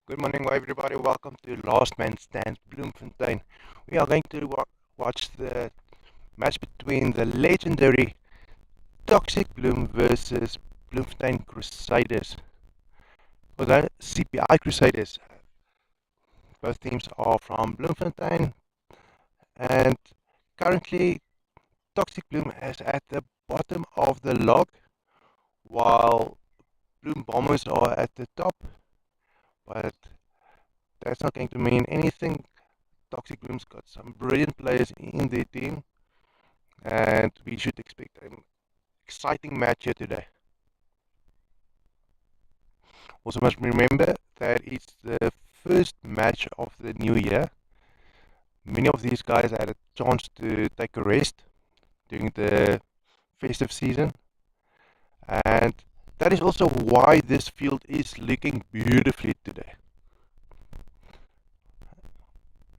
Good morning, everybody. Welcome to Last Man Stand Bloemfontein. We are going to watch the match between the legendary Toxic Bloem versus Bloemfontein Crusaders. For the CPI Crusaders, both teams are from Bloemfontein, and currently Toxic Bloem is at the bottom of the log, while Bloem Bombers are at the top. But that's not going to mean anything. Toxic Bloom's got some brilliant players in their team, and we should expect an exciting match here today. Also, must remember that it's the first match of the new year. Many of these guys had a chance to take a rest during the festive season, and that is also why this field is looking beautifully today.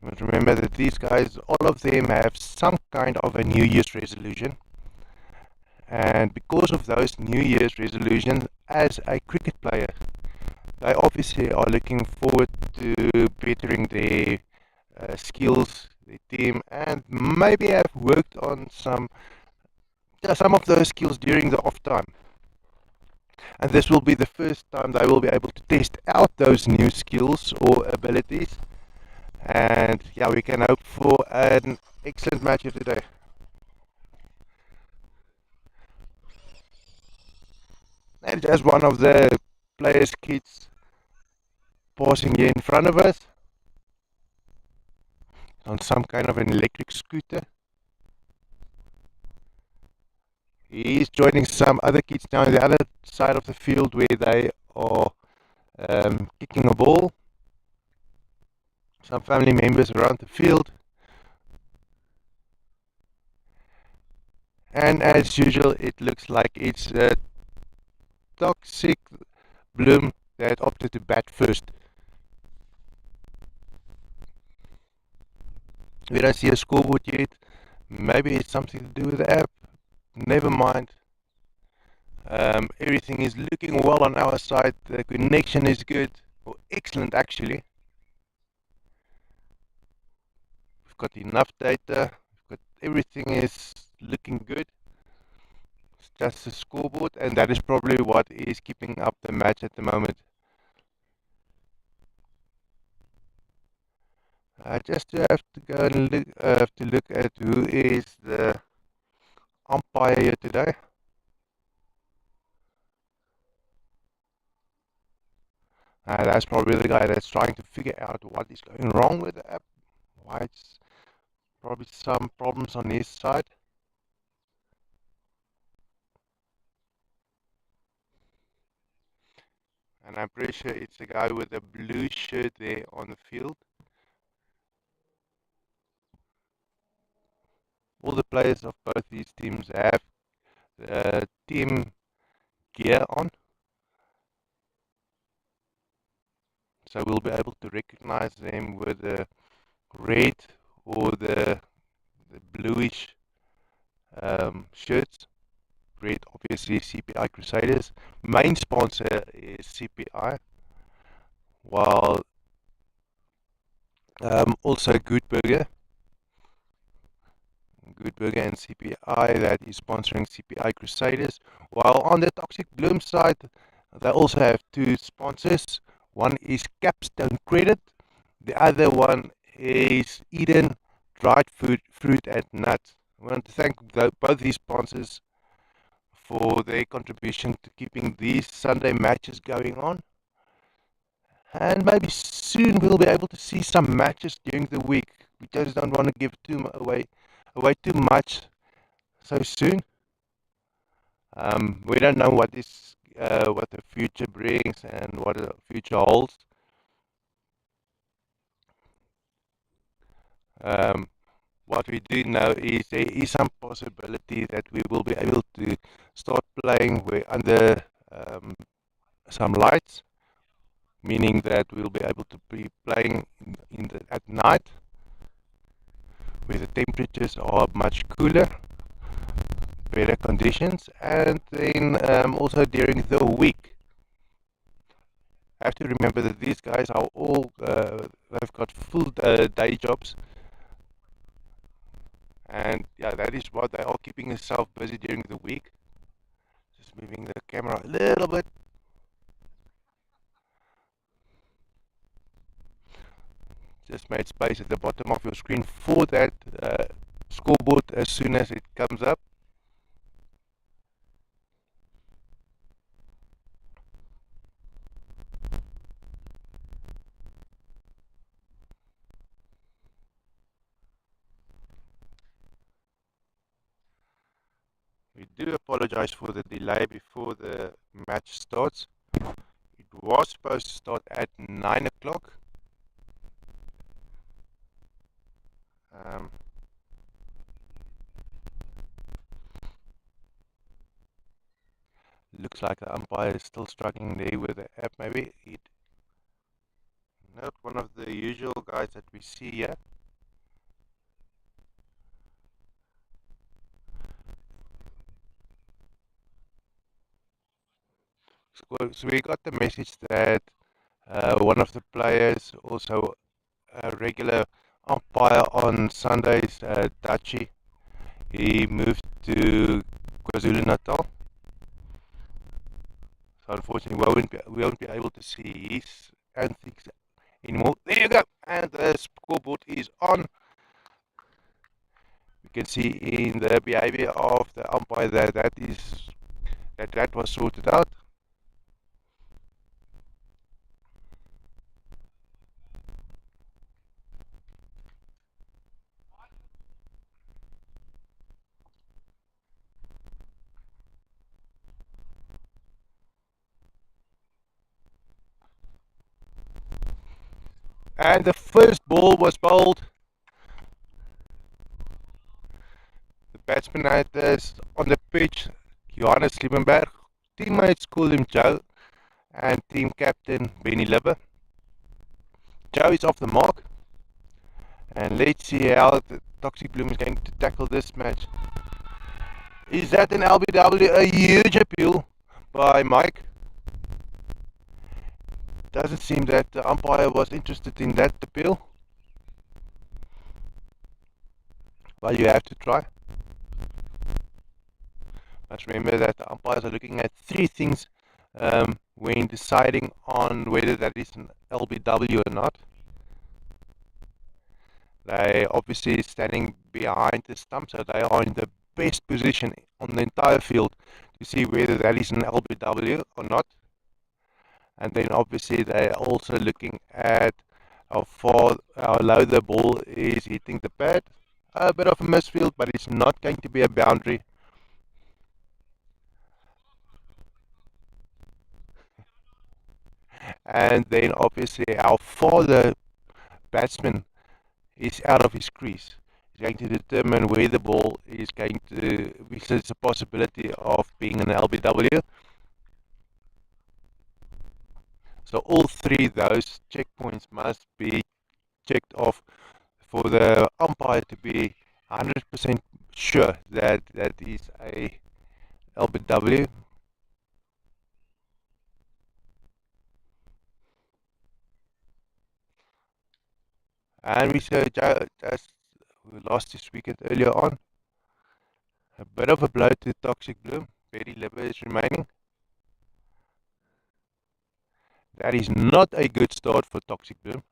But remember that these guys, all of them have some kind of a New Year's resolution. And because of those New Year's resolutions, as a cricket player, they obviously are looking forward to bettering their skills, their team, and maybe have worked on some of those skills during the off time. And this will be the first time they will be able to test out those new skills or abilities. And yeah, we can hope for an excellent match here today. And just one of the players' kids passing here in front of us on some kind of an electric scooter. He's joining some other kids now on the other side of the field where they are kicking a ball. Some family members around the field. And as usual, it looks like it's a Toxic Bloem that opted to bat first. We don't see a scoreboard yet. Maybe it's something to do with the app. Never mind. Everything is looking well on our side. The connection is good. Or excellent, actually. We've got enough data. Everything is looking good. It's just a scoreboard, and that is probably what is keeping up the match at the moment. I just have to go and look at who is the umpire here today. That's probably the guy that's trying to figure out what is going wrong with the app. Why it's probably some problems on his side. And I'm pretty sure it's the guy with the blue shirt there on the field. All the players of both these teams have team gear on. So we'll be able to recognize them with the red or the bluish shirts. Red, obviously, CPI Crusaders. Main sponsor is CPI, while also Good Burger and CPI that is sponsoring CPI Crusaders. While on the Toxic Bloom side, they also have two sponsors. One is Capstone Credit, the other one is Eden Dried Fruit and Nuts. I want to thank both these sponsors for their contribution to keeping these Sunday matches going on. And maybe soon we'll be able to see some matches during the week. We just don't want to give away too much so soon. We don't know what the future brings and what the future holds. What we do know is there is some possibility that we will be able to start playing under some lights, meaning that we'll be able to be playing at night where the temperatures are much cooler, better conditions, and then also during the week. have to remember that these guys are all, they've got full day jobs, and yeah, that is what they are keeping themselves busy during the week. Just moving the camera a little bit. Just made space at the bottom of your screen for that scoreboard as soon as it comes up. We do apologize for the delay before the match starts. It was supposed to start at 9 o'clock. Um, Looks like the umpire is still struggling there with the app. Maybe it, not one of the usual guys that we see here. So we got the message that one of the players, also a regular umpire on Sundays, Dachi, he moved to KwaZulu Natal. So unfortunately, we won't be able to see his antics anymore. There you go, and the scoreboard is on. You can see in the behavior of the umpire that was sorted out. And the first ball was bowled. The batsman had this on the pitch, Johannes Liebenberg. Teammates called him Joe, and team captain Benny Libber. Joe is off the mark, and let's see how the Toxic Bloem is going to tackle this match. Is that an LBW? A huge appeal by Mike. Doesn't seem that the umpire was interested in that appeal. Well, you have to try. Must remember that the umpires are looking at three things when deciding on whether that is an LBW or not. They obviously standing behind the stump, so they are in the best position on the entire field to see whether that is an LBW or not. And then obviously they're also looking at how low the ball is hitting the pad. A bit of a misfield, but it's not going to be a boundary. And then obviously how far the batsman is out of his crease is going to determine where the ball is going to, because there's a possibility of being an LBW. So all three of those checkpoints must be checked off for the umpire to be 100% sure that that is a LBW. And we saw just we lost this wicket earlier on. A bit of a blow to Toxic Bloem. Very Liver is remaining. That is not a good start for Toxic Bloem.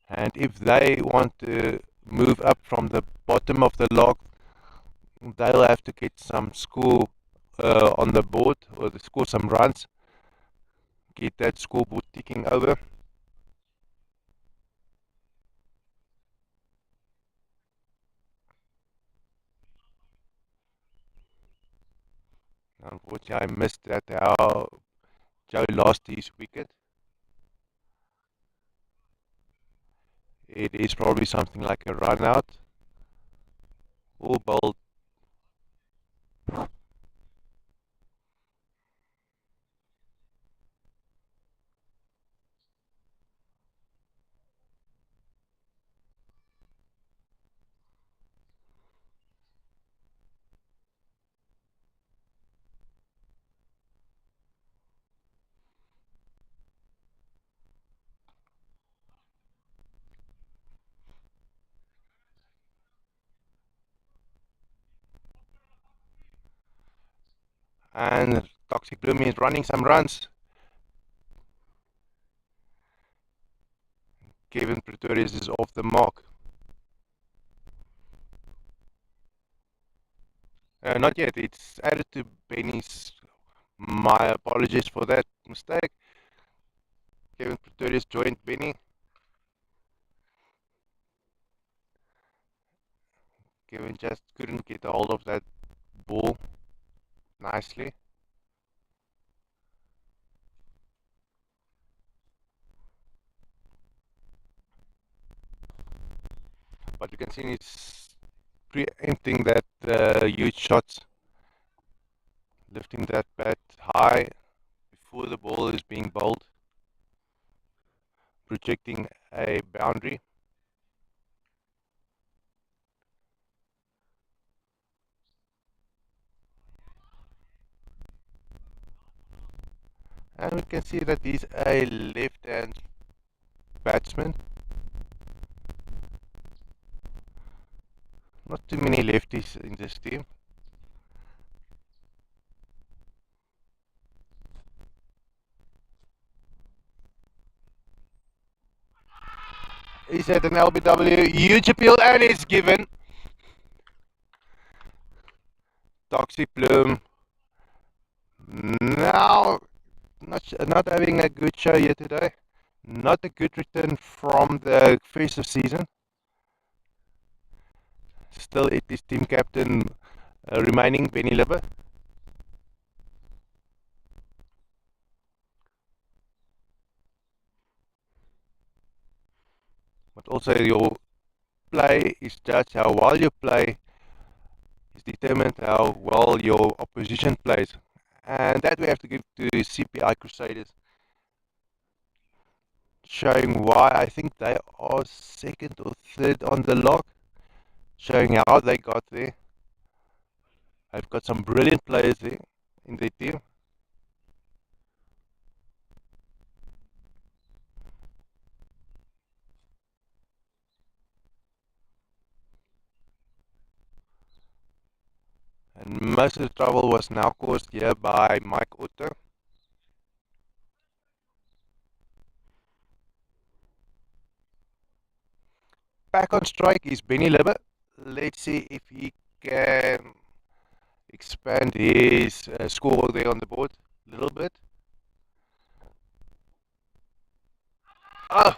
And if they want to move up from the bottom of the log, they'll have to get some score on the board, or to score some runs, get that scoreboard ticking over. Unfortunately, I missed that how Joe lost his wicket. It is probably something like a run out. All bowled. And Toxic Bloem is running some runs. Kevin Pretorius is off the mark. Not yet. It's added to Benny's. My apologies for that mistake. Kevin Pretorius joined Benny. Kevin just couldn't get a hold of that ball nicely. But you can see he's preempting that huge shots, lifting that bat high before the ball is being bowled, projecting a boundary. And we can see that he's a left-hand batsman. Not too many lefties in this team. He's at an LBW, huge appeal, and he's given. Toxic Bloem now not having a good show here today. Not a good return from the festive season. Still, it is team captain remaining Benny Libber. But also your play is judged how well you play is determined how well your opposition plays. And that we have to give to CPI Crusaders, showing why I think they are second or third on the log, showing how they got there. I've got some brilliant players there in their team. And most of the trouble was now caused here by Mike Otto. Back on strike is Benny Libber. Let's see if he can expand his score there on the board a little bit. Oh,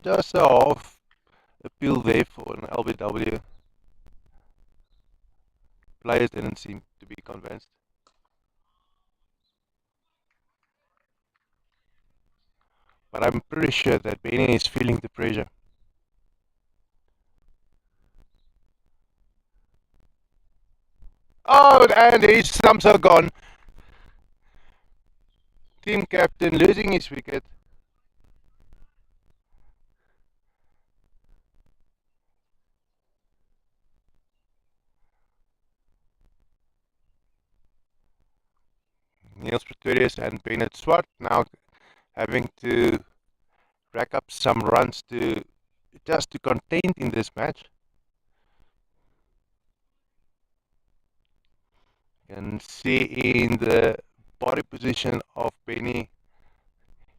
just a half appeal there for an LBW. Players didn't seem to be convinced. But I'm pretty sure that Benny is feeling the pressure. Oh, and his stumps are gone. Team captain losing his wicket. Niels Pretorius and Bennett Swart now having to rack up some runs to just to contain in this match. You can see in the body position of Benny,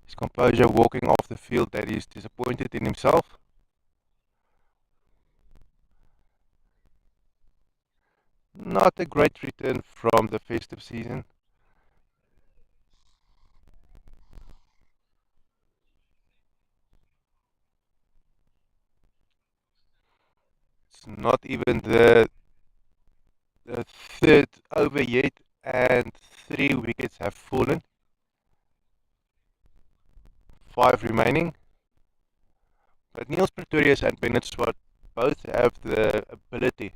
his composure walking off the field, that he's disappointed in himself. Not a great return from the festive season. It's not even the third over yet, and 3 wickets have fallen. 5 remaining. But Niels Pretorius and Bennett Swart both have the ability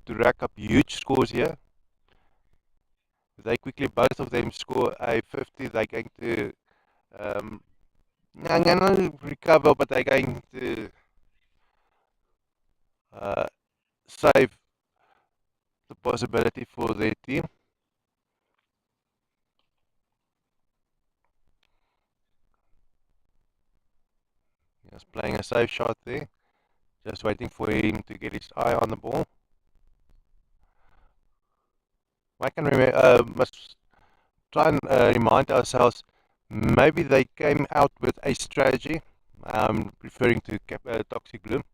to rack up huge scores here. If they quickly, both of them score a 50, they're going to not recover, but they're going to uh, save the possibility for their team. Just playing a safe shot there. Just waiting for him to get his eye on the ball. I can remember, must try and remind ourselves, maybe they came out with a strategy, referring to Toxic Bloom,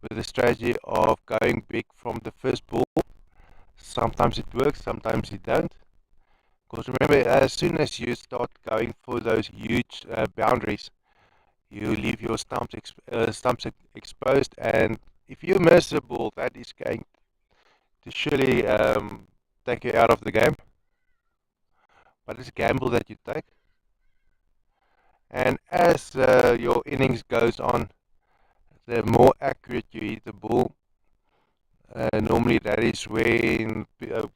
with the strategy of going big from the first ball. Sometimes it works, sometimes it don't. Because remember, as soon as you start going for those huge boundaries, you leave your stumps exposed, and if you miss the ball, that is going to surely take you out of the game. But it's a gamble that you take. And as your innings goes on, the more accurate you hit the ball. Normally, that is when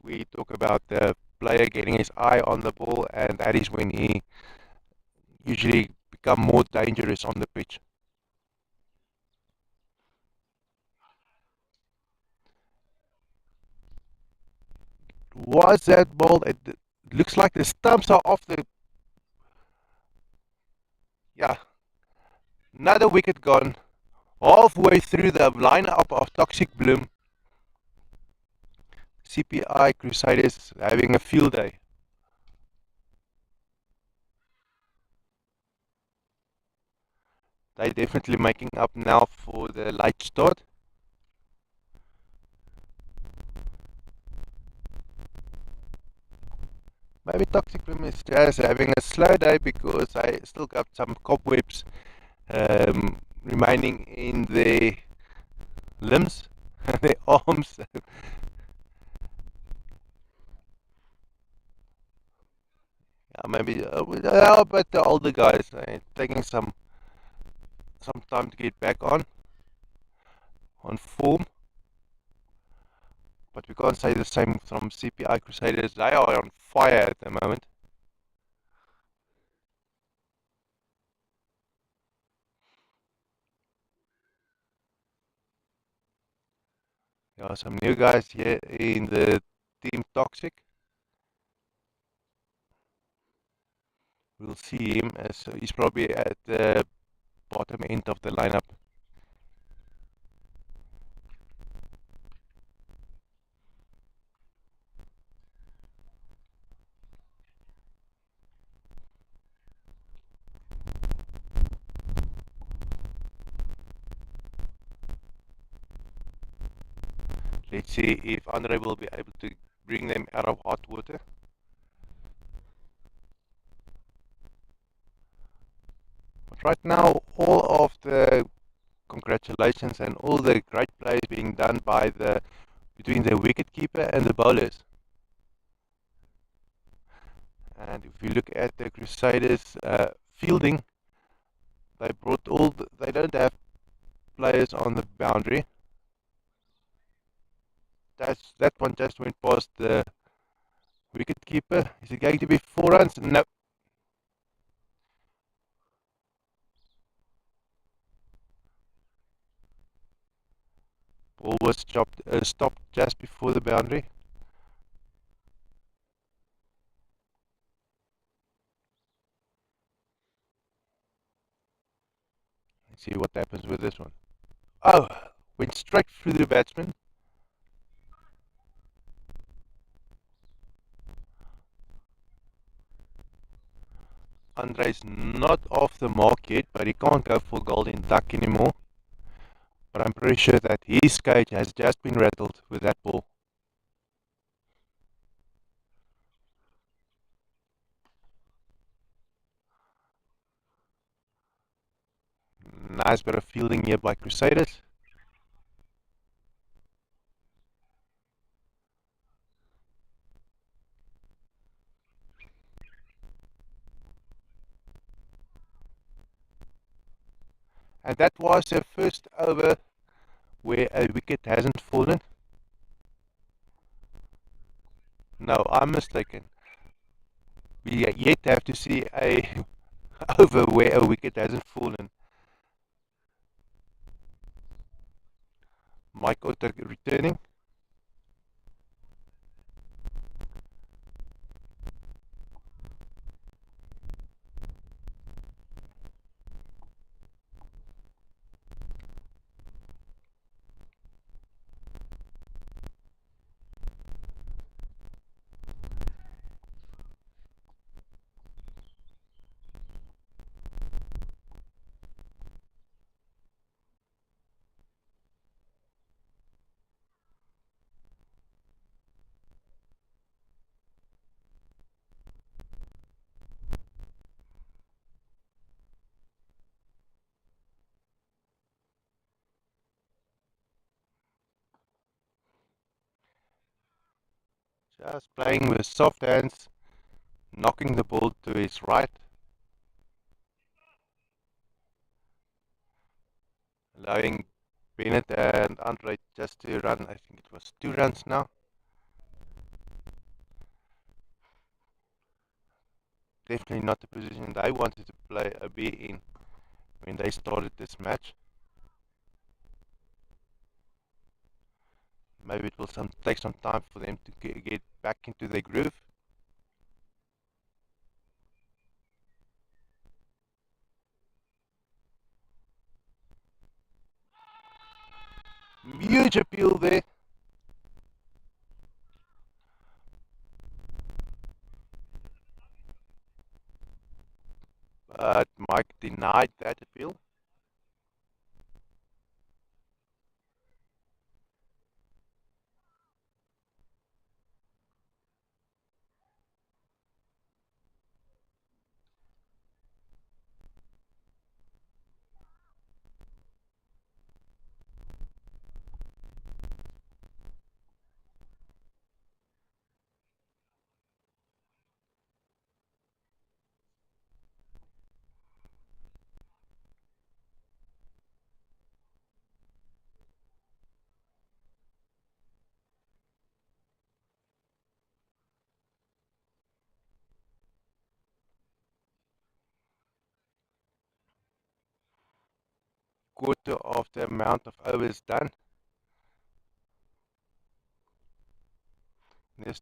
we talk about the player getting his eye on the ball, and that is when he usually become more dangerous on the pitch. Was that ball? It looks like the stumps are off the. Yeah, another wicket gone. Halfway through the lineup of Toxic Bloom, CPI Crusaders having a field day. They're definitely making up now for the late start. Maybe Toxic Bloom is just having a slow day because I still got some cobwebs remaining in their limbs, their arms. Yeah, maybe, but the older guys taking some time to get back on form. But we can't say the same from CPI Crusaders. They are on fire at the moment. There are some new guys here in the team Toxic. We'll see him as he's probably at the bottom end of the lineup. Let's see if Andre will be able to bring them out of hot water. But right now, all of the congratulations and all the great plays being done by the between the wicketkeeper and the bowlers. And if you look at the Crusaders fielding, they brought they don't have players on the boundary. That one just went past the wicketkeeper. Is it going to be 4 runs? No. Ball was stopped just before the boundary. Let's see what happens with this one. Oh, went straight through the batsman. Andre's not off the mark yet, but he can't go for golden duck anymore. But I'm pretty sure that his cage has just been rattled with that ball. Nice bit of fielding here by Crusaders. And that was the first over where a wicket hasn't fallen. No, I'm mistaken. We yet have to see a over where a wicket hasn't fallen. Mike Otter returning. Just playing with soft hands, knocking the ball to his right, allowing Bennett and Andre just to run. I think it was 2 runs now. Definitely not the position they wanted to play a B in when they started this match. Maybe it will take some time for them to get back into their groove. Huge appeal there, but Mike denied that appeal. Quarter of the amount of overs done. This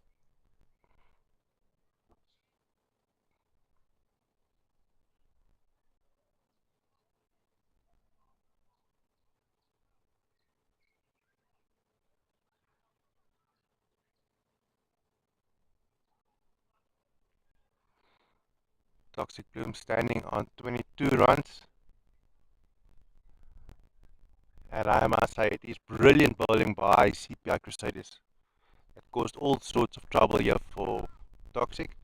Toxic Bloem standing on 22 runs. And I must say, it is brilliant bowling by CPI Crusaders. It caused all sorts of trouble here for Toxic.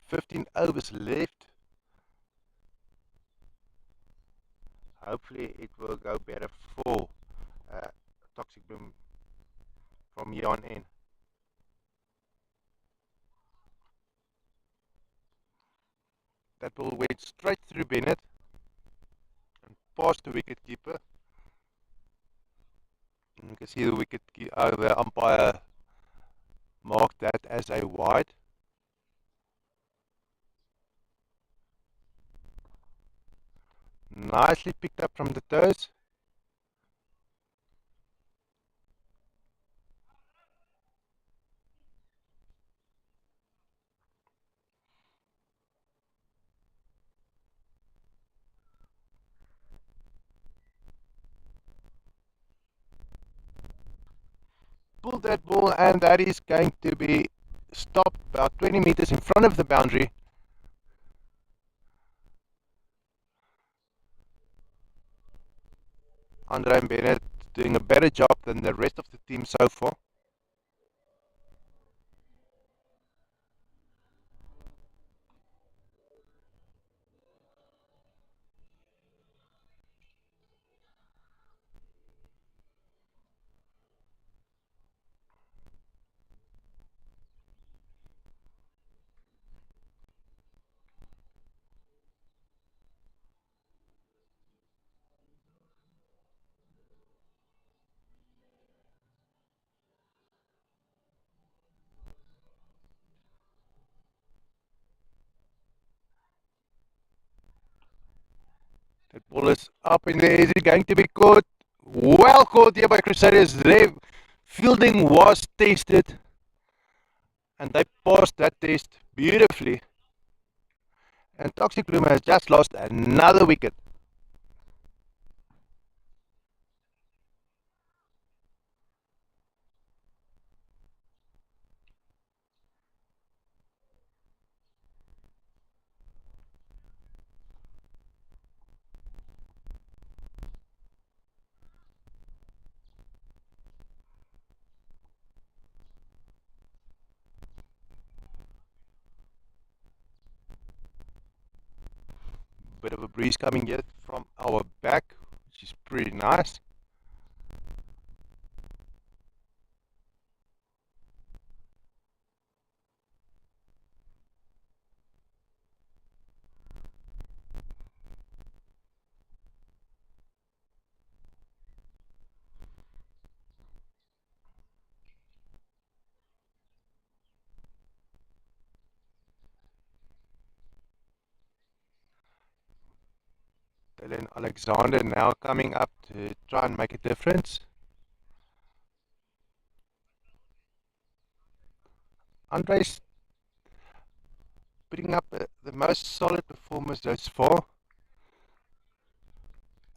15 overs left. Hopefully it will go better for uh, Toxic Bloem from here on in. That ball went straight through Bennett and past the wicket keeper. And you can see the umpire marked that as a wide. Nicely picked up from the toes. Pulled that ball, and that is going to be stopped about 20 meters in front of the boundary. Andre and Bennett doing a better job than the rest of the team so far. That ball is up in the air. Is it going to be caught? Well caught here by Crusaders. Their fielding was tested, and they passed that test beautifully. And Toxic Bloem has just lost another wicket. Bit of a breeze coming here from our back, which is pretty nice. Dylan Alexander now coming up to try and make a difference. Andre's putting up the most solid performance thus far.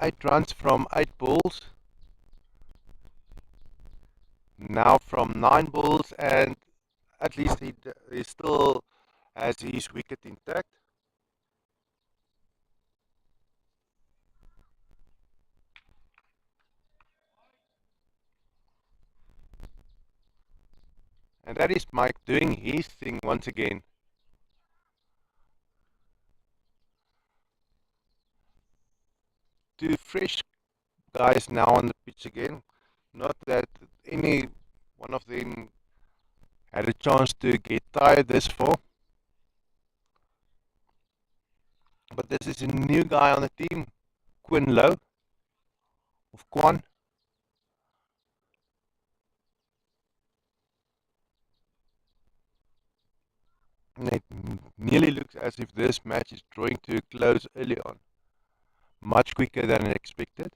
8 runs from 8 balls. Now from 9 balls, and at least he still has his wicket intact. And that is Mike doing his thing once again. Two fresh guys now on the pitch again. Not that any one of them had a chance to get tired this far. But this is a new guy on the team, Quinn Lowe of Quan. And it nearly looks as if this match is drawing to a close early on. Much quicker than expected.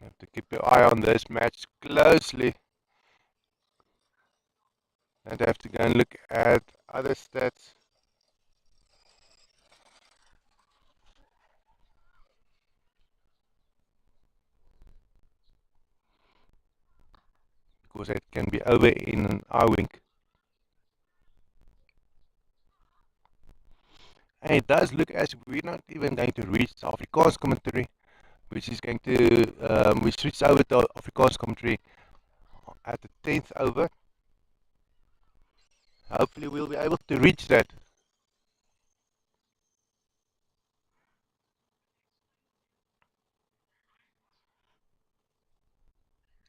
You have to keep your eye on this match closely. And have to go and look at other stats. Because it can be over in an eye wink. And it does look as if we're not even going to reach the Afrikaans commentary, which is going to, we switch over to Afrikaans commentary at the 10th over. Hopefully we'll be able to reach that.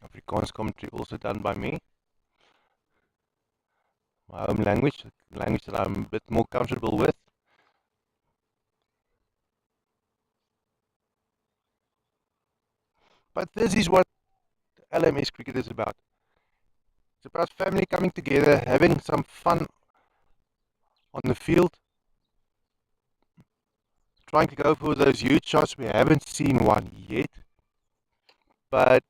Afrikaans commentary also done by me. My home language, language that I'm a bit more comfortable with. But this is what LMS cricket is about. It's about family coming together, having some fun on the field, trying to go for those huge shots. We haven't seen one yet, but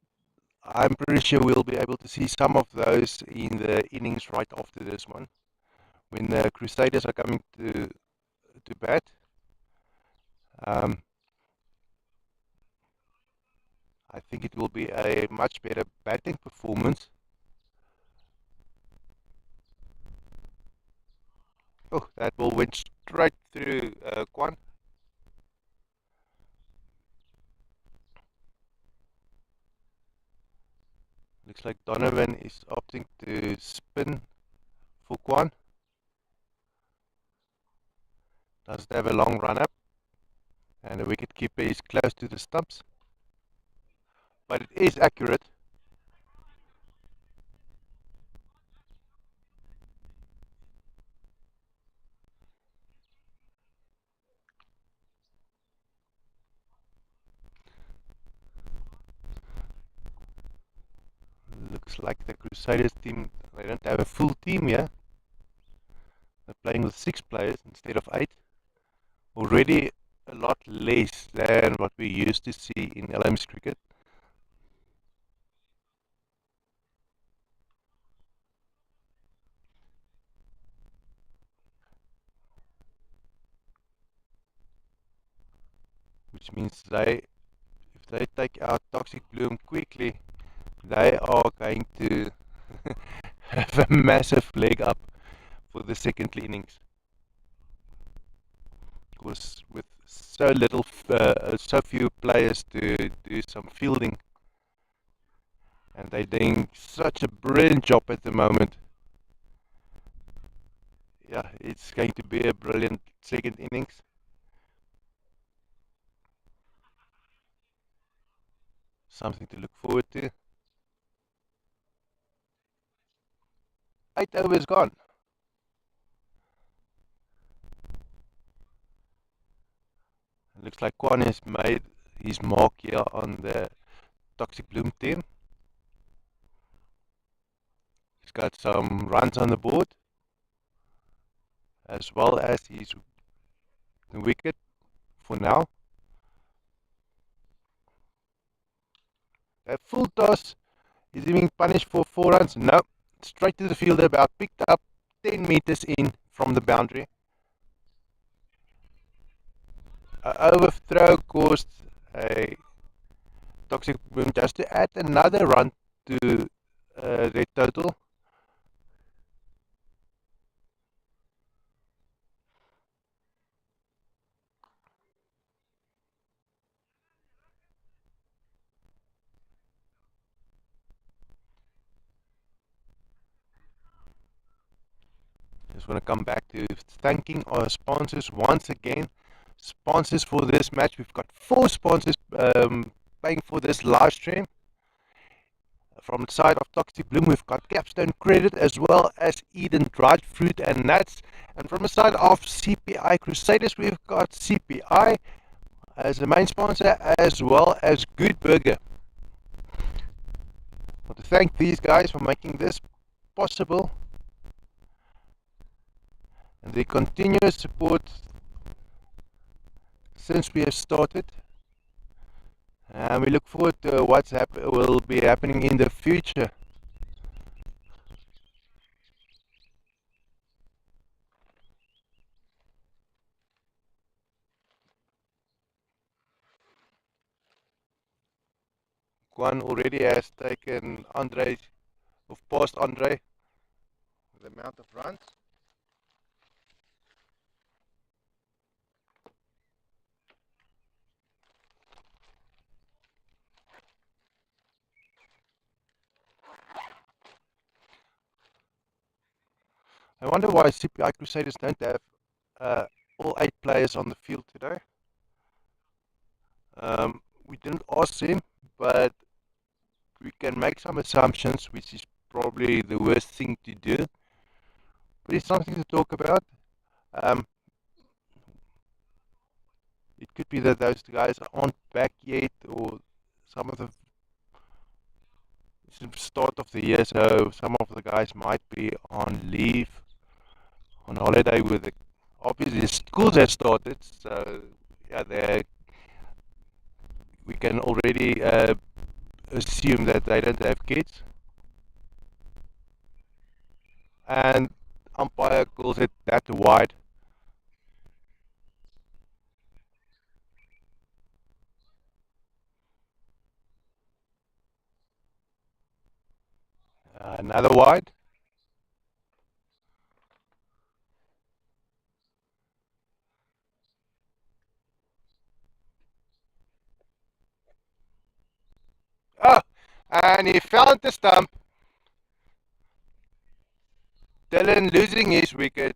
I'm pretty sure we'll be able to see some of those in the innings right after this one, when the Crusaders are coming to bat. I think it will be a much better batting performance. Oh, that ball went straight through Quan. Looks like Donovan is opting to spin for Quan. Does have a long run up, and the wicket keeper is close to the stumps, but it is accurate. Looks like the Crusaders team, they don't have a full team here. They're playing with 6 players instead of 8. Already a lot less than what we used to see in LMS cricket. Which means if they take out Toxic Bloem quickly, they are going to have a massive leg up for the second innings. Because with so little, so few players to do some fielding, and they're doing such a brilliant job at the moment. yeah, it's going to be a brilliant second innings. Something to look forward to. 8 overs gone. It looks like Kwan has made his mark here on the Toxic Bloem team. He's got some runs on the board, as well as his wicket for now. A full toss. Is he being punished for 4 runs? No. Straight to the fielder, about picked up 10 meters in from the boundary. Overthrow caused a Toxic Bloem just to add another run to their total. Just want to come back to thanking our sponsors once again. Sponsors for this match. We've got 4 sponsors paying for this live stream. From the side of Toxic Bloem, we've got Capstone Credit as well as Eden Dried Fruit and Nuts. And from the side of CPI Crusaders, we've got CPI as the main sponsor as well as Good Burger. I want to thank these guys for making this possible and their continuous support since we have started. And we look forward to what will be happening in the future. Guan already has taken Andre, or passed Andre, the amount of runs. I wonder why CPI Crusaders don't have all 8 players on the field today. We didn't ask him, but we can make some assumptions, which is probably the worst thing to do. But it's something to talk about. Um, it could be that those guys aren't back yet, or some of the it's the start of the year, so some of the guys might be on leave, on holiday with the obviously schools have started, so yeah, we can already assume that they don't have kids. And umpire calls it that wide. Another wide. Oh, and he found the stump. Dylan losing his wicket.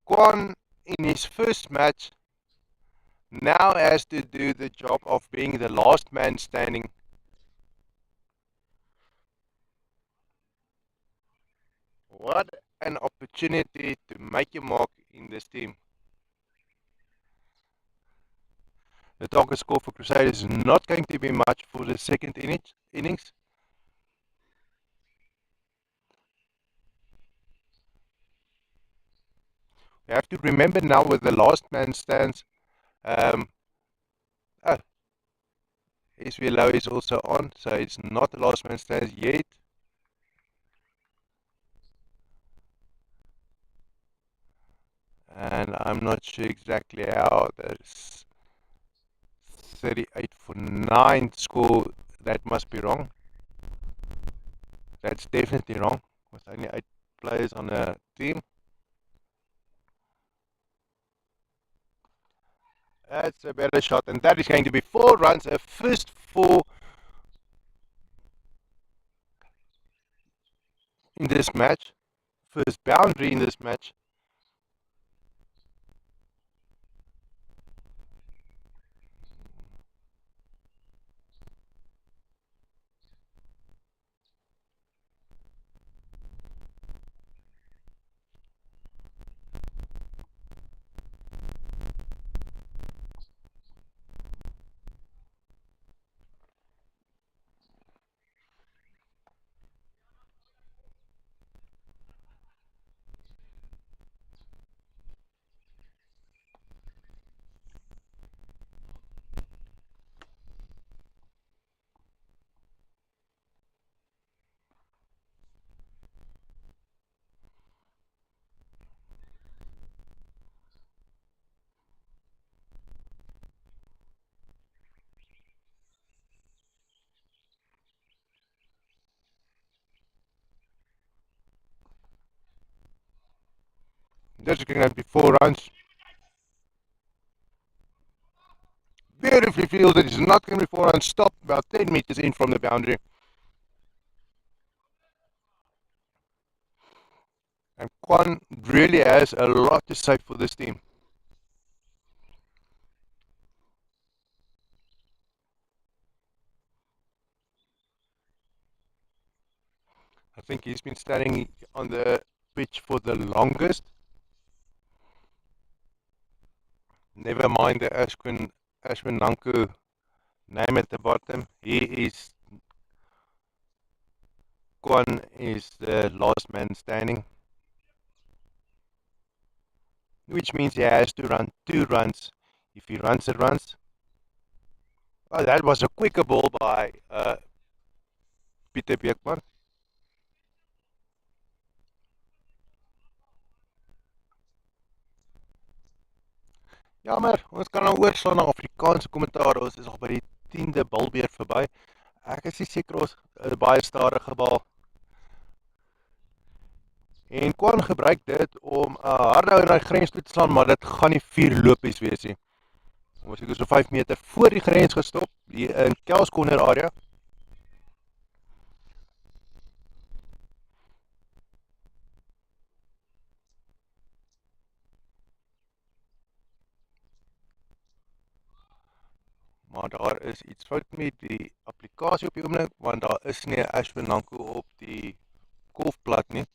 Kwan in his first match now has to do the job of being the last man standing. What an opportunity to make your mark in this team. The target score for Crusaders is not going to be much for the second innings. You have to remember now with the last man stands. Oh, SVLO is also on, so it's not the last man stands yet. And I'm not sure exactly how this 38 for 9 score, that must be wrong. That's definitely wrong, with only 8 players on a team. That's a better shot, and that is going to be 4 runs, a first for in this match. first boundary in this match. That's going to be 4 runs. Beautifully fielded. It's not going to be 4 runs. Stop about 10 meters in from the boundary. And Kwan really has a lot to say for this team. I think he's been standing on the pitch for the longest. Never mind the Ashwin Nanku name at the bottom. Kwan is the last man standing, which means he has to run 2 runs. If he runs, it runs. Oh, that was a quicker ball by Pieter Beekman. Jammer, ons kan nou oorslaan na Afrikaanse kommentaar. Ons is al by die 10de balbeer verby. Ek is nie seker ons 'n baie stadige bal. En Kwan gebruik dit om 'n harde ou na die grens toe te slaan, maar dit gaan nie 4 lopies wees nie. Ons het so 5 meter voor die grens gestop, hier in Kels Corner area. Maar daar is iets fout met die applikasie op die oomblik, want daar is nie 'n Ashwin Nanku op die golfplat nie.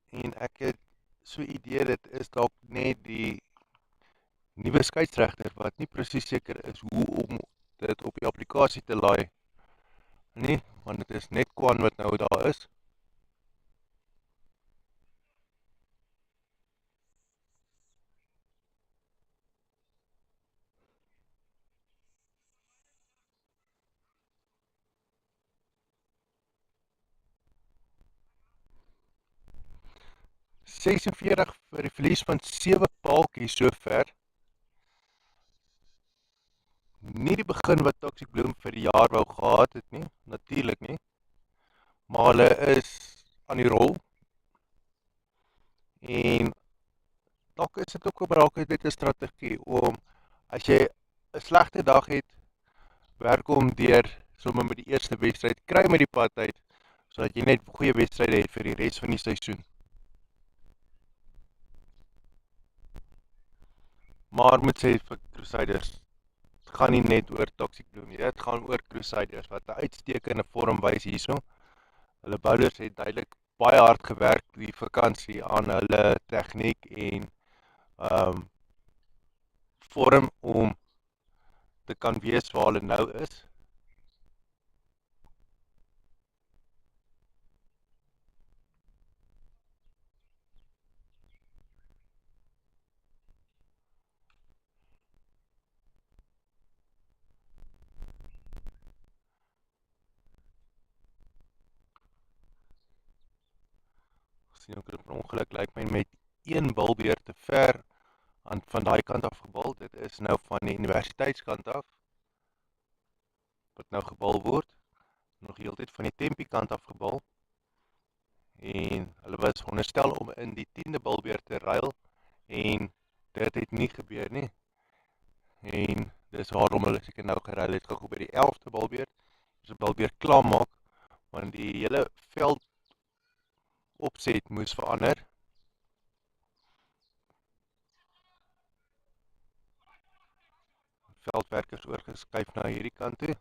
En ek het so 'n idee dit is dalk net die nuwe skeieregter wat nie presies seker is hoe om dit op die applikasie te laai nie, want dit is net Kwan wat nou daar is. '46 vir die verlies van 7 paaltjies sover. Nie die begin wat Toxic Bloem vir die jaar wou gehad het nie, natuurlik nie. Maar hulle is aan die rol. En dalk is dit ook raak net 'n strategie om as jy 'n slegte dag het, werk hom deur sommer met die eerste wedstryd, kry met die pad uit sodat jy net goeie wedstryde het vir die res van die seisoen. Maar moet sê vir Crusaders, dit gaan nie net oor Toxic Bloem nie, dit gaan oor Crusaders wat 'n uitstekende vorm wys hierso. Hulle bouers het duidelik baie hard gewerk die vakansie aan hulle tegniek en vorm om te kan wees waar hulle nou is. Sien ook per ongeluk lyk my met 1 balbeer te ver van daai kant af gebal. Dit is nou van die universiteitskant af wat nou gebal word. Nog heeltyd van die Tempi kant af gebal. En hulle was veronderstel om in die 10de balbeer te ruil en dit het nie gebeur nie. En dis waarom hulle seker nou geruil het gou by die 11de balbeer. Dis 'n balbeer klaar maak, want die hele veld opset moes verander. Veldwerkers oorgeskuif na hierdie kant toe.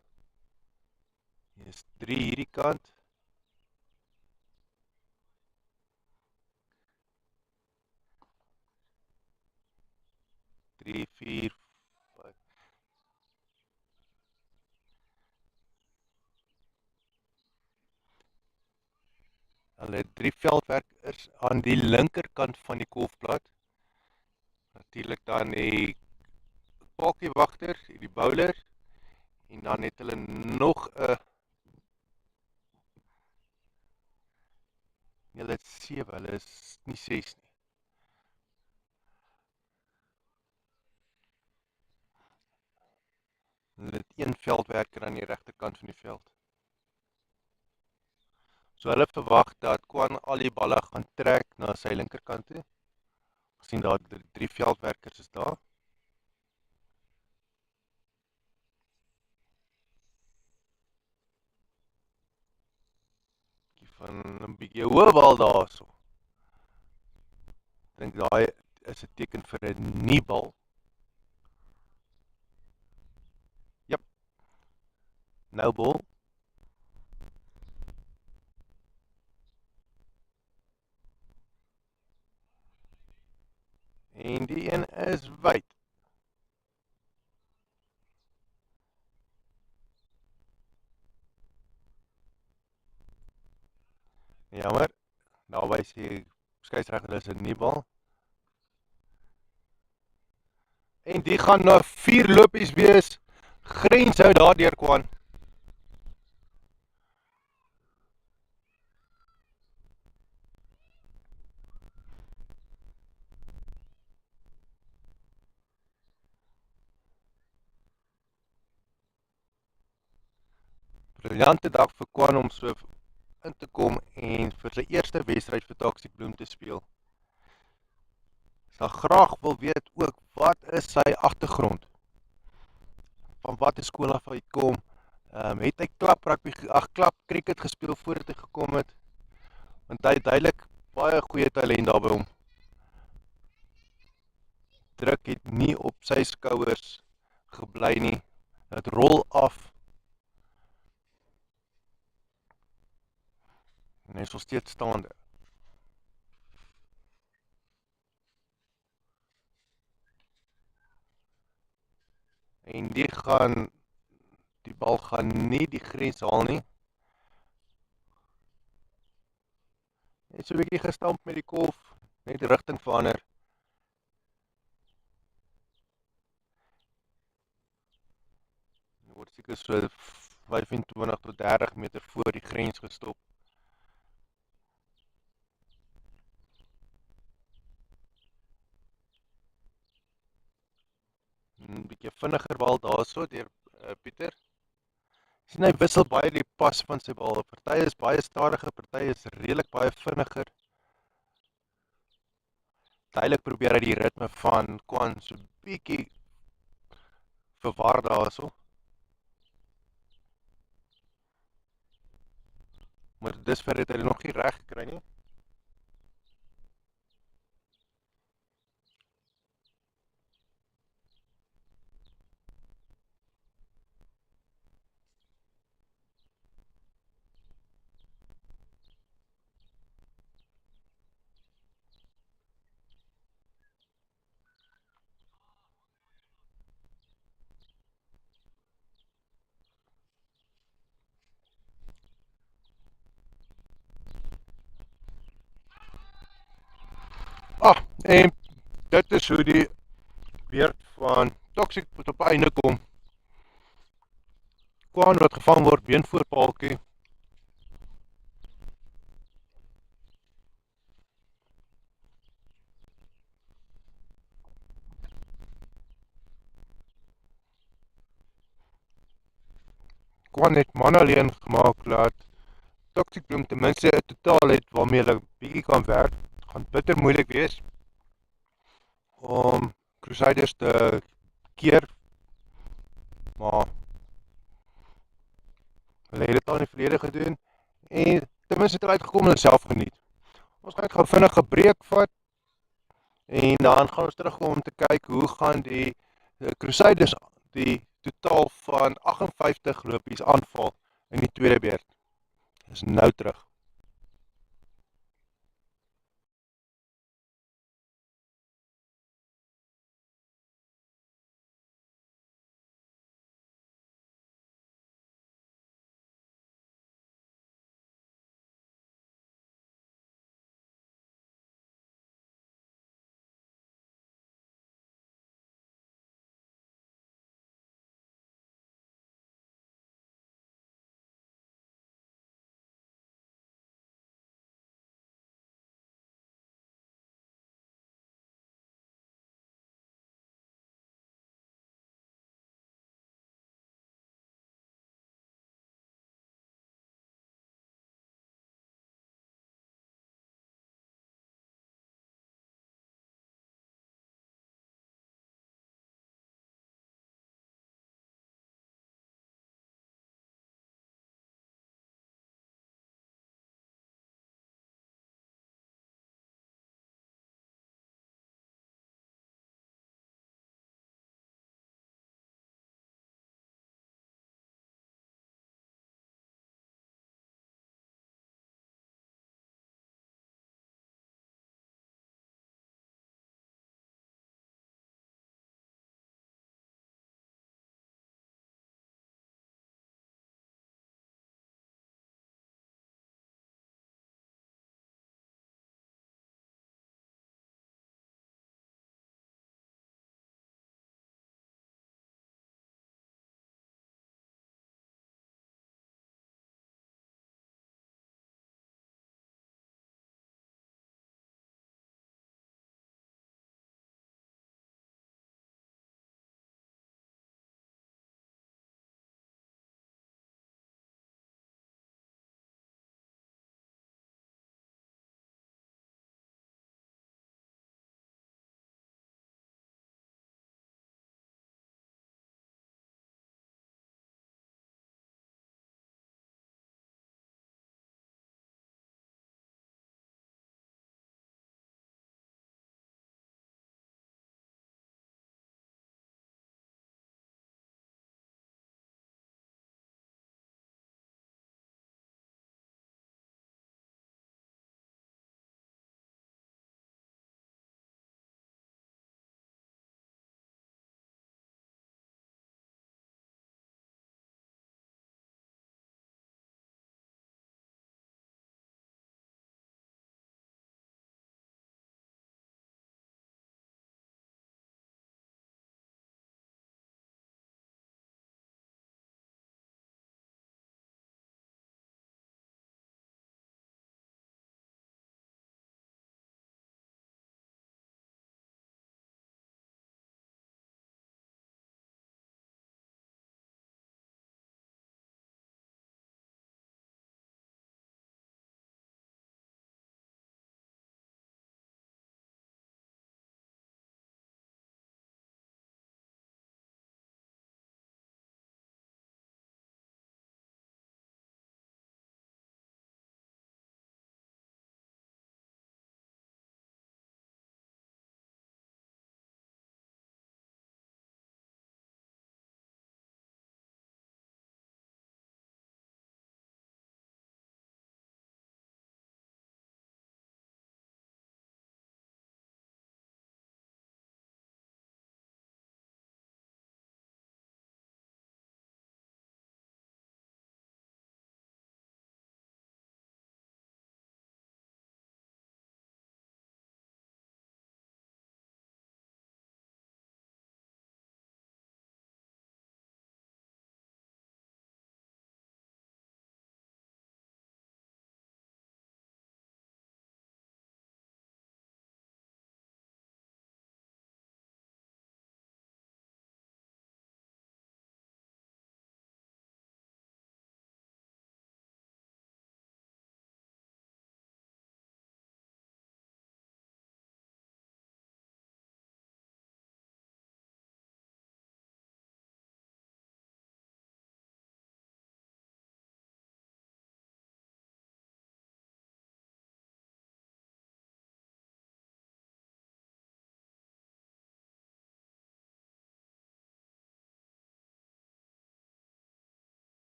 Hier is 3 hierdie kant. Drie, vier, hulle het 3 veldwerkers aan die linkerkant van die kolfplaat. Natuurlik dan die pakiewagter, die bowler, en dan het hulle nog 'n hulle het 7, hulle is nie 6 nie. Hulle het 1 veldwerker aan die regterkant van die veld. So hulle verwag dat Kwan al die balle gaan trek na sy linkerkant toe. Gesien daar 3 veldwerkers is daar. Van 'n bietjie hoë bal daarso. Ek dink daai is 'n teken vir 'n nie bal. Jep. Nou bal. En die een is wyd. Jammer. Daarby sê skeieregter is 'n nie bal. En die gaan na 4 lopies wees. Grenshou daardeur Kwan. Briljante dag vir Kwan om so in te kom en vir sy eerste wedstryd vir Toxic Bloem te speel. Sy graag wil weet ook wat is sy agtergrond. Van watter skool af hy kom. Het hy klap cricket gespeel voordat hy gekom het. Want hy het duidelik baie goeie talent daar by hom. Druk het nie op sy skouers gebly nie. Het rol af. En hy is nog steeds staande. En die bal gaan nie die grens haal nie. Hy het so 'n bietjie gestamp met die kolf, net die rigting verander. Hy word seker so 25 tot 30 meter voor die grens gestop. 'n bietjie vinniger bal daarso deur Pieter. Sien hy wissel baie die pas van sy bal. Party is baie stadiger, party is redelik baie vinniger. Duidelik probeer hy die ritme van Kwan so bietjie verwar daarso. Maar dusver het hy nog nie reg gekry nie. En dit is hoe die beurt van Toxic op einde kom. Kwan wat gevang word, been voor paaltjie. Kwan het man alleen gemaak, laat Toxic Bloem ten minste 'n totaal het waarmee hulle bietjie kan werk. Gaan bitter moeilik wees om Crusaders te keer, maar hulle het dit al in die verlede gedoen en ten minste het uitgekom en self geniet. Ons gaan gou vinnig 'n breek vat en dan gaan ons terugkom om te kyk hoe gaan die Crusaders die totaal van 58 lopies aanval in die tweede beurt. Is nou terug.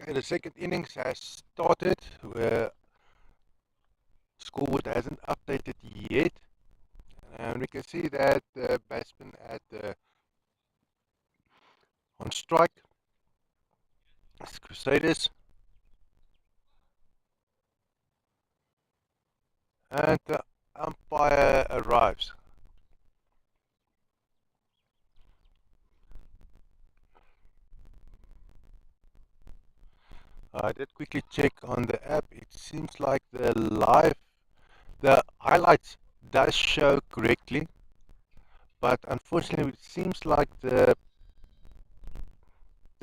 Okay, the second innings has started where scoreboard hasn't updated yet, and we can see that the batsman at on strike is Crusaders, and the umpire arrives. I did quickly check on the app. It seems like the highlights does show correctly, but unfortunately it seems like the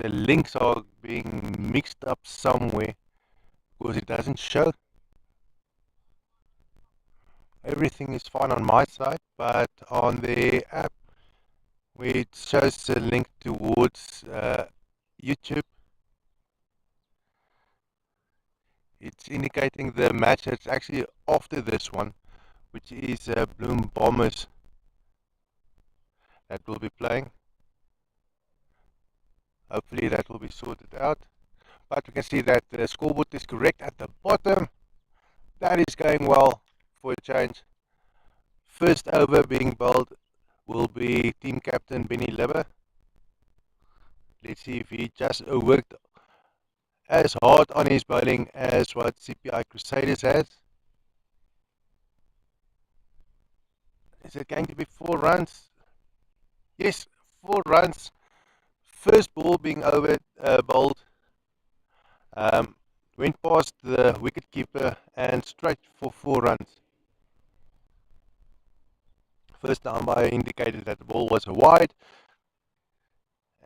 links are being mixed up somewhere because it doesn't show. Everything is fine on my side, but on the app where it shows a link towards YouTube, it's indicating the match that's actually after this one, which is Bloem Bombers that will be playing. Hopefully that will be sorted out. But we can see that the scoreboard is correct at the bottom. That is going well for a change. First over being bowled will be team captain Benny Libber. Let's see if he just worked as hard on his bowling as what CPI Crusaders has. Is it going to be 4 runs? Yes, 4 runs. First ball being over bowled. Went past the wicketkeeper and straight for 4 runs. First, the umpire indicated that the ball was wide,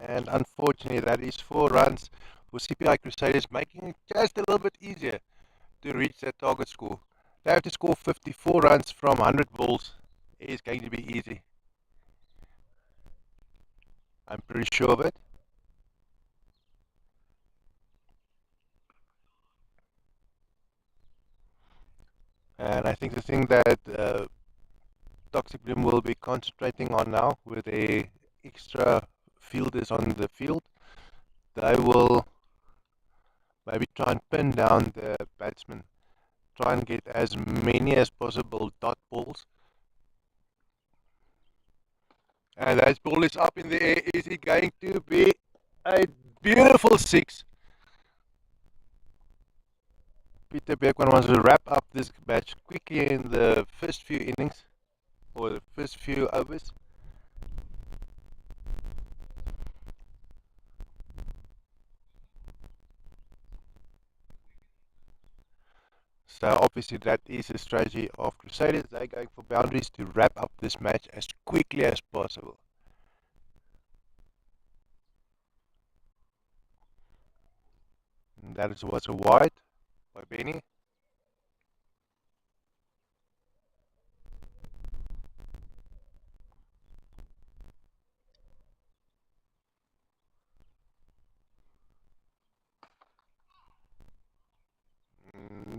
and unfortunately, that is 4 runs for CPI Crusaders, making it just a little bit easier to reach their target score. They have to score 54 runs from 100 balls. It is going to be easy. I'm pretty sure of it. And I think the thing that Toxic Bloom will be concentrating on now with the extra fielders on the field, they will maybe try and pin down the batsman, try and get as many as possible dot balls. And that ball is up in the air. Is it going to be a beautiful six? Peter Beckman wants to wrap up this match quickly in the first few innings or the first few overs. So obviously that is the strategy of Crusaders. They're going for boundaries to wrap up this match as quickly as possible. And that was a wide by Benny.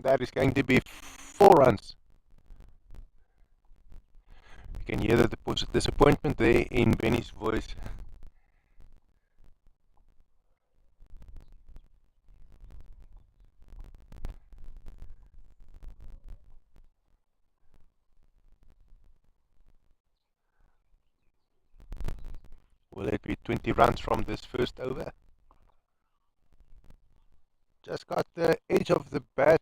That is going to be 4 runs. You can hear the disappointment there in Benny's voice. Will it be 20 runs from this first over? Just got the edge of the bat.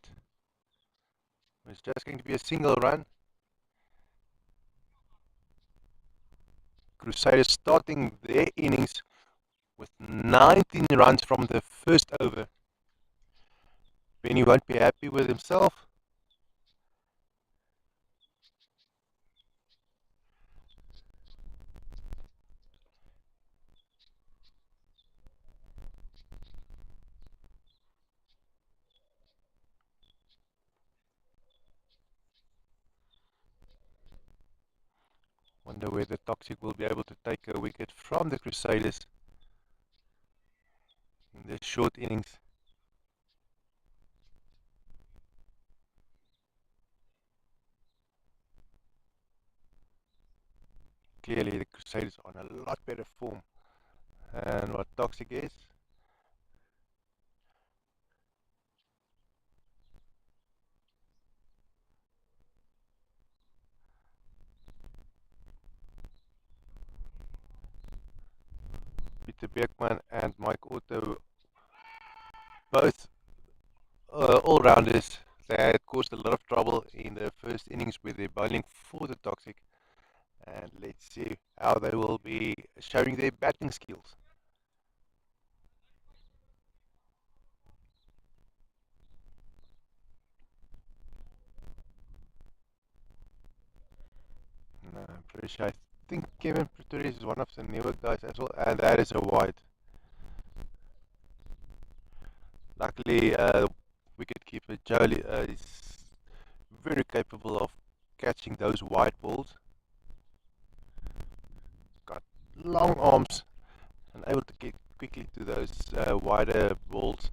It's just going to be a single run. Crusaders starting their innings with 19 runs from the first over. Benny won't be happy with himself. Wonder whether Toxic will be able to take a wicket from the Crusaders in this short innings. Clearly the Crusaders are on a lot better form than what Toxic is. Mr. Beekman and Mike Otto, both all-rounders that caused a lot of trouble in the first innings with their bowling for the Toxic. And let's see how they will be showing their batting skills. I'm pretty sure. I think Kevin Pretorius is one of the newer guys as well, and that is a wide. Luckily, wicketkeeper Jolie is very capable of catching those wide balls. Got long arms and able to get quickly to those wider balls.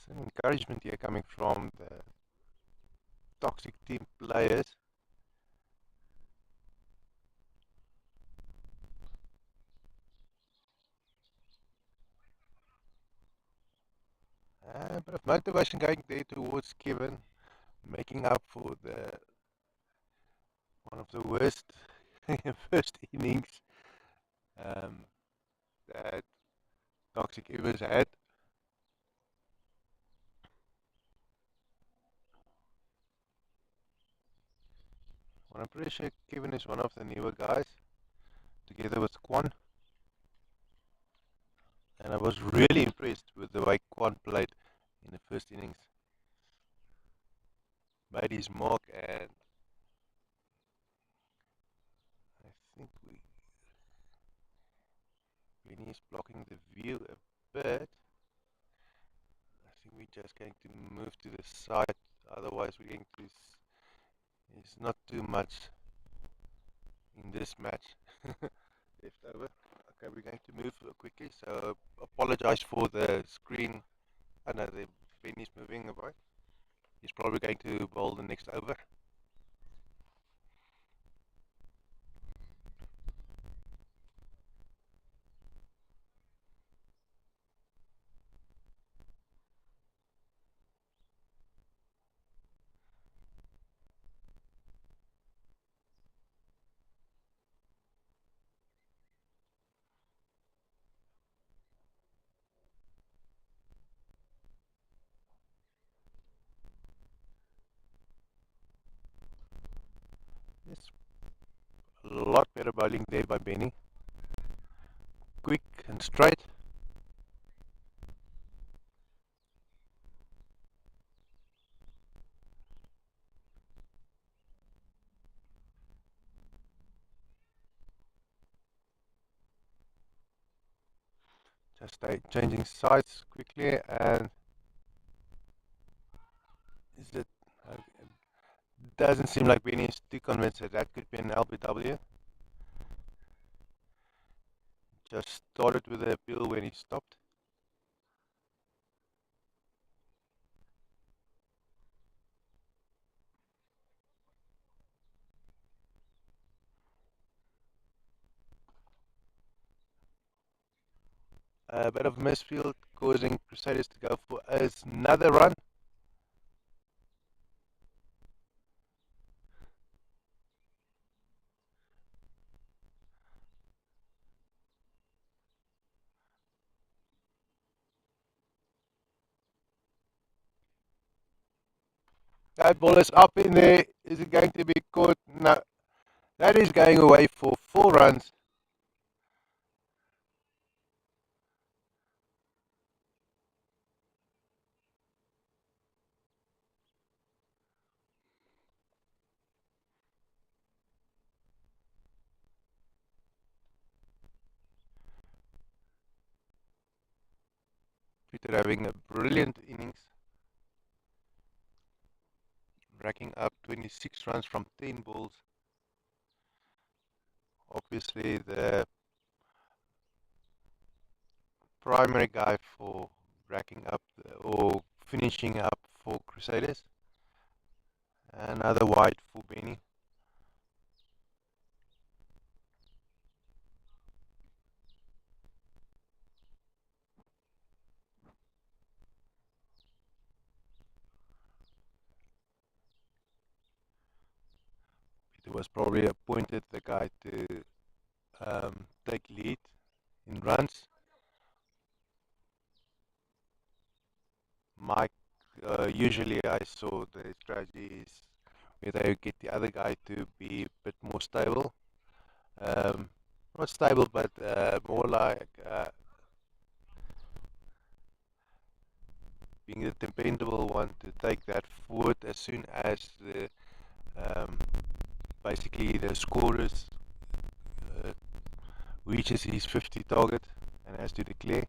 Some encouragement here coming from the Toxic team players. A bit of motivation going there towards Kevin, making up for the one of the worst first innings um, that Toxic ever had. Well, I'm pretty sure Kevin is one of the newer guys, together with Quan, and I was really impressed with the way Quan played in the first innings. Made his mark, and I think when he's blocking the view a bit, I think we're just going to move to the side. Otherwise, we're going to. It's not too much in this match left over. Okay, we're going to move quickly. So apologize for the screen. I know the pen is moving away. He's probably going to bowl the next over. Yes, a lot better bowling there by Benny. Quick and straight. Just changing sides quickly, and is it doesn't seem like Benny is too convinced that that could be an LBW. Just started with the appeal when he stopped. A bit of misfield causing Crusaders to go for another run. That ball is up in there. Is it going to be caught? No. That is going away for 4 runs. Peter having a brilliant innings, racking up 26 runs from 10 balls. Obviously, the primary guy for racking up or finishing up for Crusaders. Another wide for Benny. was probably appointed the guy to take lead in runs. Mike, usually I saw the strategy is where they get the other guy to be a bit more stable. Not stable, but more like being the dependable one to take that forward as soon as the um, basically the scorers uh, reaches his 50 target and has to declare.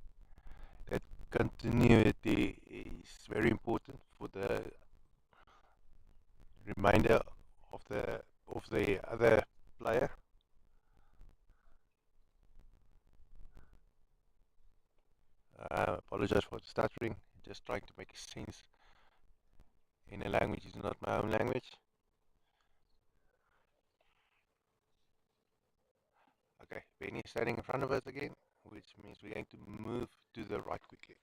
That continuity is very important for the remainder of the other player. Apologize for the stuttering. Just trying to make sense in a language is not my own language. Okay, Benny is standing in front of us again, which means we're going to move to the right quickly.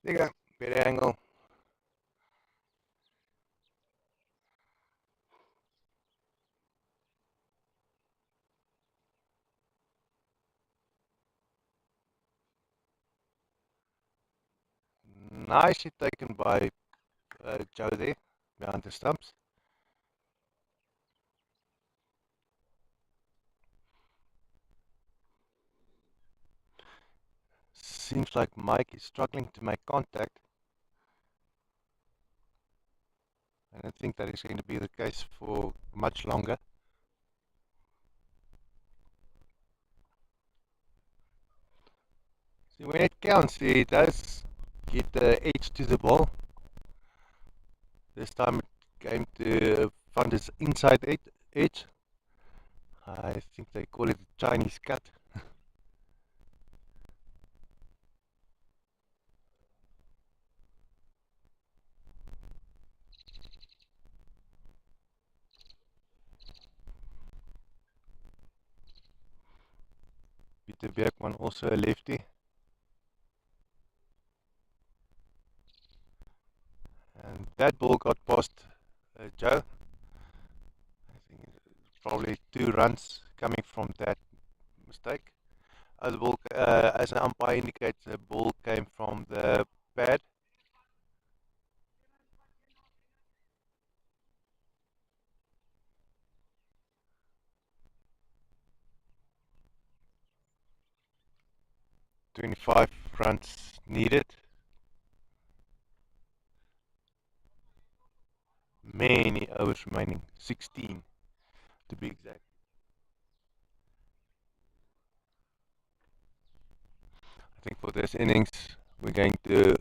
There you go, better angle. Nicely taken by Joe there, behind the stumps. Seems like Mike is struggling to make contact. I don't think that is going to be the case for much longer. See, when it counts, he does get the edge to the ball. This time it came to find his inside edge. I think they call it a Chinese cut. Peter Bergman, also a lefty. And that ball got past Joe. I think probably 2 runs coming from that mistake. As the ball, as an umpire indicates, the ball came from the pad. "25 runs needed." Many overs remaining, 16 to be exact. I think for this innings, we're going to,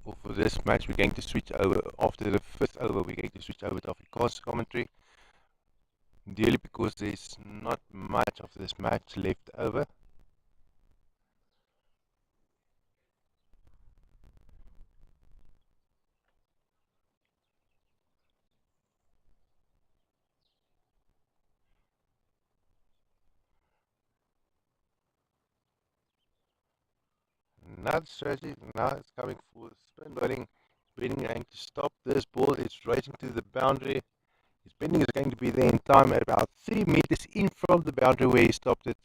or for this match, we're going to switch over. After the 5th over, we're going to switch over to Afrikaans commentary. Dearly because there's not much of this match left over. Another strategy, now it's coming for spin bowling. Bending going to stop this ball, it's racing to the boundary. His bending is going to be there in time at about 3 meters in from the boundary where he stopped it.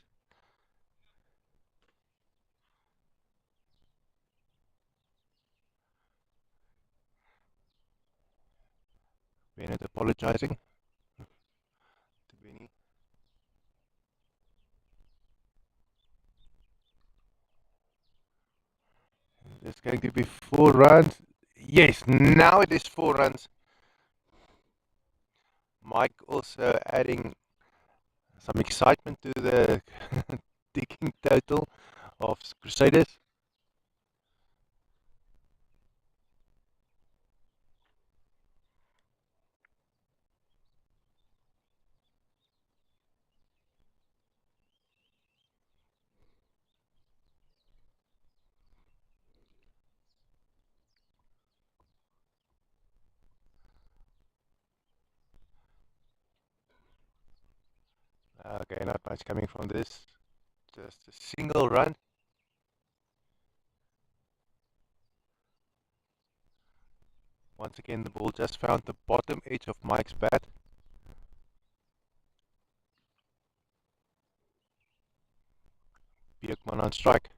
Bennett apologizing to Benny. It's going to be 4 runs. Yes, now it is 4 runs. Mike also adding some excitement to the digging total of Crusaders. Okay, not much coming from this. Just a single run. Once again, the ball just found the bottom edge of Mike's bat. Bierkman on strike.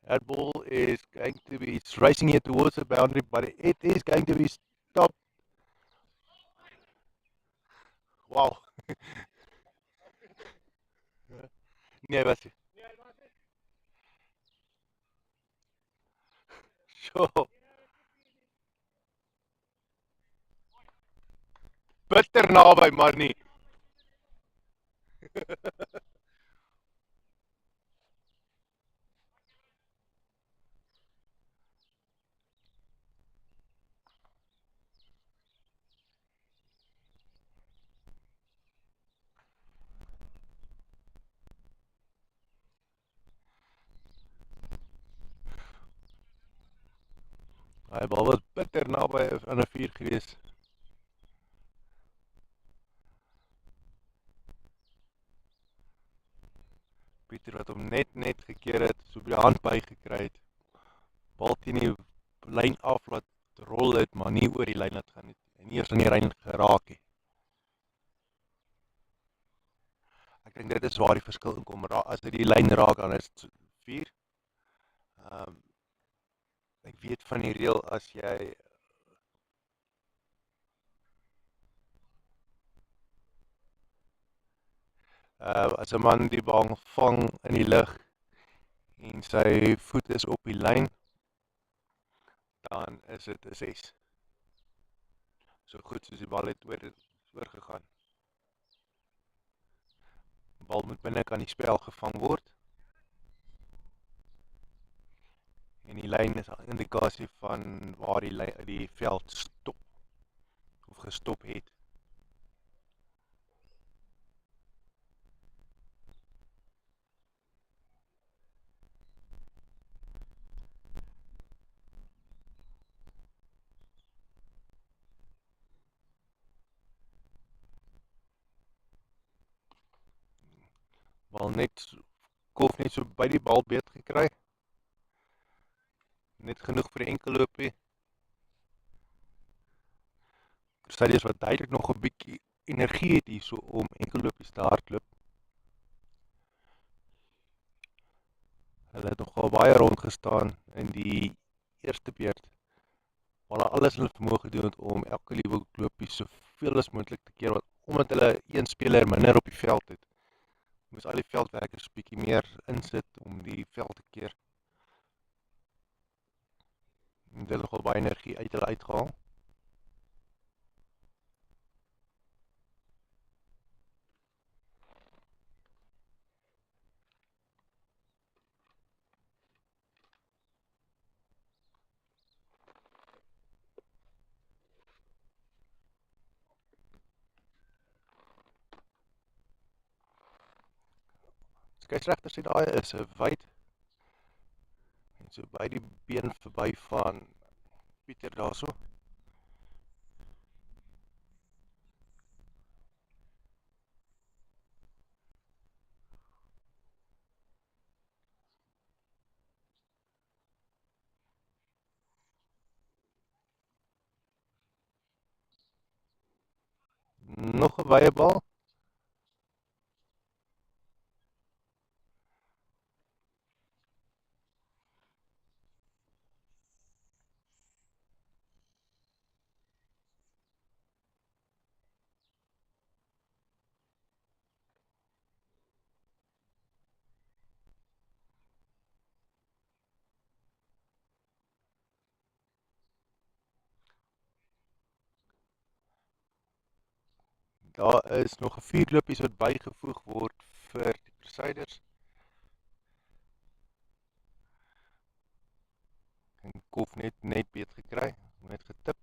That ball is going to be, it's racing here towards the boundary, but it is going to be stopped. Wow. Nee, was sure. Bitter naby, maar nie. Hy bal was bitter naby aan 'n 4 gewees. Pieter wat hom net gekeer het, so by die hand bygekry het. Bal teen die lyn af laat rol het, maar nie oor die lyn laat gaan het. En nie eers in die lyn geraak het. Ek dink dit is waar die verskil inkom. As dit die lyn raak, dan is dit 4. Ek weet van die reël as jy as 'n man die bal vang in die lug en sy voet is op die lyn, dan is dit 'n 6. So goed soos die bal het oorgegaan. Die bal moet binnekant die spel gevang word. En die lyn is 'n indikasie van waar die veld stop of gestop het. Bal net Kolf net so by die bal beet gekry. Net genoeg vir die enkelloopie. Crusaders wat duidelik nog 'n bietjie energie het hierso om enkellopies te hardloop. Hulle het nogal baie rond gestaan in die eerste beurt. Hulle alles in hulle vermoë gedoen het om elke liewe loopie soveel as moontlik te keer, omdat hulle een speler minder op die veld het. Moes al die veldwerkers bietjie meer insit om die veld te keer. En dit het nogal baie energie uit hulle uitgehaal. Skeieregter sê daai is 'n wyd en so by die been verby van Pieter daarso. Nog 'n wye bal. Daar is nog 'n 4 lopies wat bygevoeg word vir die Crusaders. En Kof net beet gekry, net getip.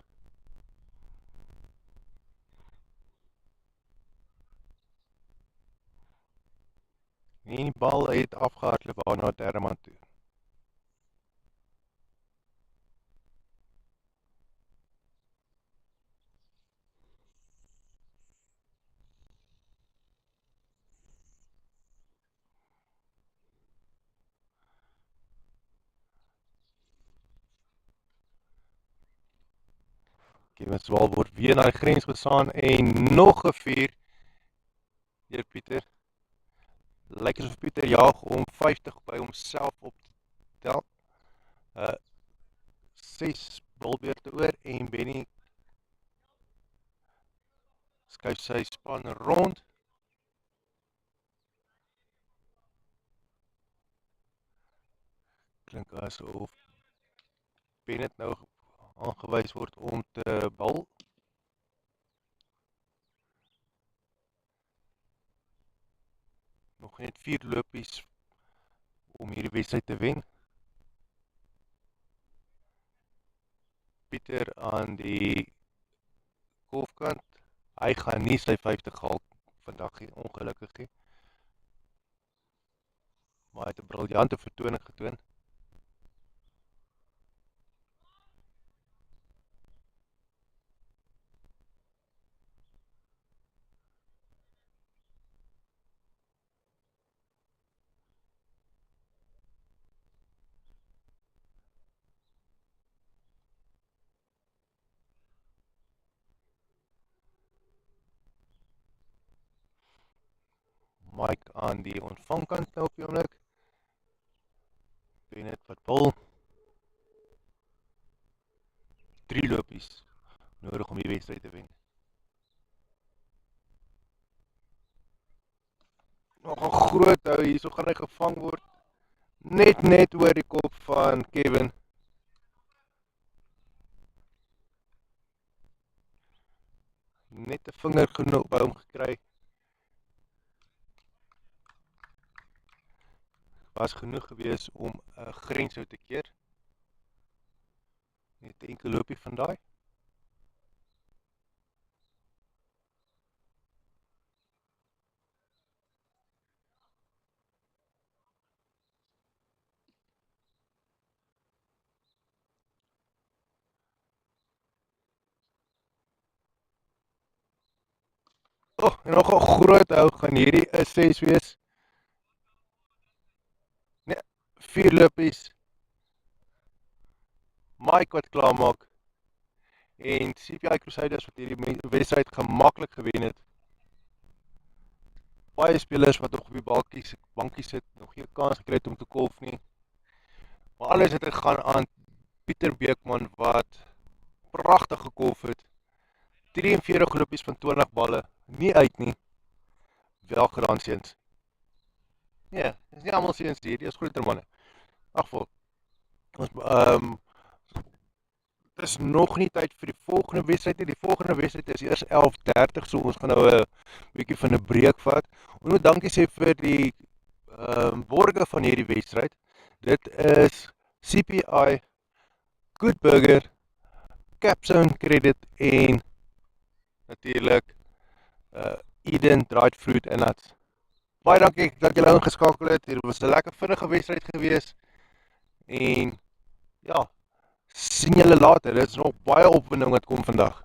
En die bal het afgehardloop na derde man toe. Kevin se bal word weer na die grens gesaan en nog 'n 4 deur Pieter. Lyk asof Pieter jaag om 50 by homself op te tel. 6 balbeurte oor en Benny skuif sy span rond. Klink asof Bennett nou aangewys word om te bal. Nog net 4 lopies om hierdie wedstryd te wen. Pieter aan die golfkant. Hy gaan nie sy 50 gehaal vandag nie, ongelukkig nie. Maar hy het 'n briljante vertoning getoon. Mike aan die ontvangkant nou op die oomblik. Bennett wat bal. 3 lopies nodig om die wedstryd te wen. Nog 'n groot hou hierso gaan hy gevang word. Net oor die kop van Kevin. Net 'n vinger genoeg by hom gekry. Was genoeg gewees om 'n grens uit te keer. Net 'n enkel loopie van daai. En nog 'n groot hou gaan hierdie 'n 6 wees. Nee, 4 lopies. Mike wat klaar maak. En CPI Crusaders wat hierdie wedstryd gemaklik gewen het. Baie spelers wat nog op die bankie sit, nog geen kans gekry het om te kolf nie. Maar alles het gegaan aan Pieter Beekman wat pragtig gekolf het. 43 lopies van 20 balle, nie uit nie. Wel gedaan seuns. Nee, dis nie almal seuns hier, die is groter manne. Agvol. Dit is nog nie tyd vir die volgende wedstryd nie. Die volgende wedstryd is eers 11:30, so ons gaan nou 'n bietjie van 'n breek vat. Ons moet dankie sê vir die borge van hierdie wedstryd. Dit is CPI, Good Burger, Capstone Credit en natuurlik Eden Dried Fruit and Nuts. Baie dankie dat julle ingeskakel het. Hier was 'n lekker vinnige wedstryd gewees. En ja, sien julle later. Dit is nog baie opwinding wat kom vandag.